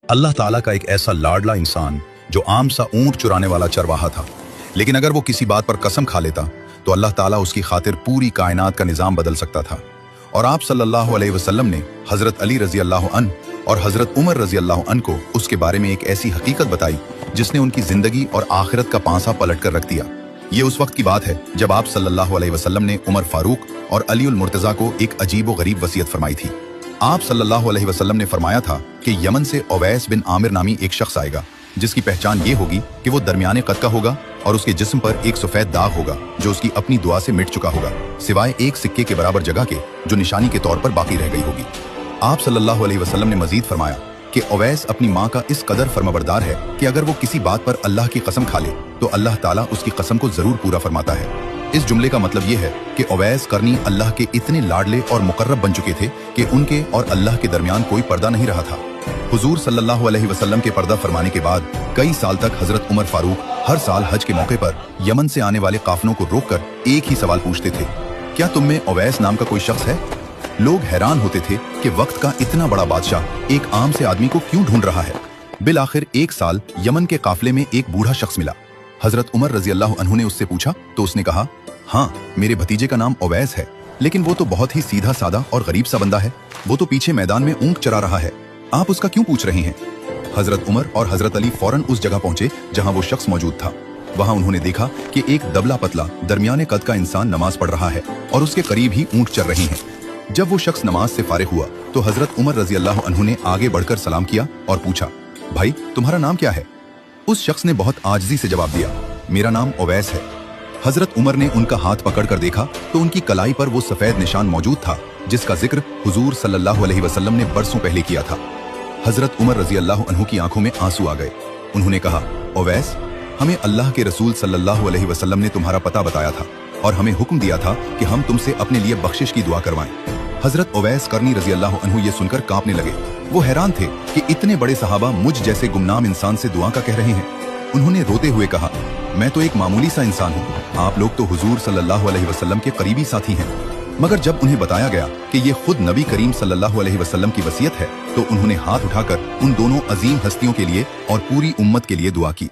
अल्लाह ताला का एक ऐसा लाडला इंसान जो आम सा ऊंट चुराने वाला चरवाहा था, लेकिन अगर वो किसी बात पर कसम खा लेता तो अल्लाह ताला उसकी खातिर पूरी कायनात का निजाम बदल सकता था। और आप सल्लल्लाहु अलैहि वसल्लम ने हजरत अली रजी अल्लाह अन्हु और हजरत उमर रजी अल्लाह अन्हु को उसके बारे में एक ऐसी हकीकत बताई जिसने उनकी जिंदगी और आखिरत का पांसा पलट कर रख दिया। ये उस वक्त की बात है जब आप सल्लल्लाहु अलैहि वसल्लम ने उमर फारूक और अली उल मुर्तजा को एक अजीब व गरीब वसीयत फरमाई थी। आप सल्लल्लाहु अलैहि वसल्लम ने फरमाया था कि यमन से उवैस बिन आमिर नामी एक शख्स आएगा जिसकी पहचान ये होगी कि वो दरमियाने कद का होगा और उसके जिस्म पर एक सफेद दाग होगा जो उसकी अपनी दुआ से मिट चुका होगा, सिवाय एक सिक्के के बराबर जगह के जो निशानी के तौर पर बाकी रह गई होगी। आप सल्लल्लाहु अलैहि वसल्लम ने मजीद फरमाया कि उवैस अपनी माँ का इस कदर फर्माबरदार है कि अगर वो किसी बात पर अल्लाह की कसम खा ले तो अल्लाह ताला उसकी कसम को जरूर पूरा फरमाता है। इस जुमले का मतलब ये है कि उवैस करनी अल्लाह के इतने लाडले और मुकर्रब बन चुके थे कि उनके और अल्लाह के दरमियान कोई पर्दा नहीं रहा था। हुजूर सल्लल्लाहु अलैहि वसल्लम के पर्दा फरमाने के बाद कई साल तक हजरत उमर फारूक हर साल हज के मौके पर यमन से आने वाले काफिलों को रोककर एक ही सवाल पूछते थे, क्या तुम में उवैस नाम का कोई शख्स है? लोग हैरान होते थे कि वक्त का इतना बड़ा बादशाह एक आम से आदमी को क्यों ढूंढ रहा है। बिल आखिर एक साल यमन के काफिले में एक बूढ़ा शख्स मिला। हजरत उमर रजी अल्लाह अन्हु ने उससे पूछा तो उसने कहा, हाँ, मेरे भतीजे का नाम उवैस है, लेकिन वो तो बहुत ही सीधा सादा और गरीब सा बंदा है। वो तो पीछे मैदान में ऊंट चरा रहा है, आप उसका क्यों पूछ रहे हैं? हजरत उमर और हजरत अली फौरन उस जगह पहुंचे जहां वो शख्स मौजूद था। वहां उन्होंने देखा कि एक दबला पतला दरमियाने कद का इंसान नमाज पढ़ रहा है और उसके करीब ही ऊंट चर रहे हैं। जब वो शख्स नमाज से फारिग हुआ तो हजरत उमर रजी अल्लाह अन्हु ने आगे बढ़कर सलाम किया और पूछा, भाई तुम्हारा नाम क्या है? उस शख्स ने बहुत आजिज़ी से जवाब दिया, मेरा नाम उवैस है। हजरत उमर ने उनका हाथ पकड़ कर देखा तो उनकी कलाई पर वो सफेद निशान मौजूद था जिसका जिक्र हुजूर सल्लल्लाहु अलैहि वसल्लम ने बरसों पहले किया था। हजरत उमर रजी अल्लाह अन्हु की आंखों में आंसू आ गए। उन्होंने कहा, उवैस, हमें अल्लाह के रसूल सल्लल्लाहु अलैहि वसल्लम ने तुम्हारा पता बताया था और हमें हुक्म दिया था कि हम तुमसे अपने लिए बख्शिश की दुआ करवाएं। हजरत उवैस करनी रजी अल्लाह अन्हु ये सुनकर कांपने लगे। वो हैरान थे कि इतने बड़े सहाबा मुझ जैसे गुमनाम इंसान से दुआ का कह रहे हैं। उन्होंने रोते हुए कहा, मैं तो एक मामूली सा इंसान हूँ, आप लोग तो हुजूर सल्लल्लाहु अलैहि वसल्लम के करीबी साथी हैं। मगर जब उन्हें बताया गया कि ये खुद नबी करीम सल्लल्लाहु अलैहि वसल्लम की वसीयत है तो उन्होंने हाथ उठाकर उन दोनों अजीम हस्तियों के लिए और पूरी उम्मत के लिए दुआ की।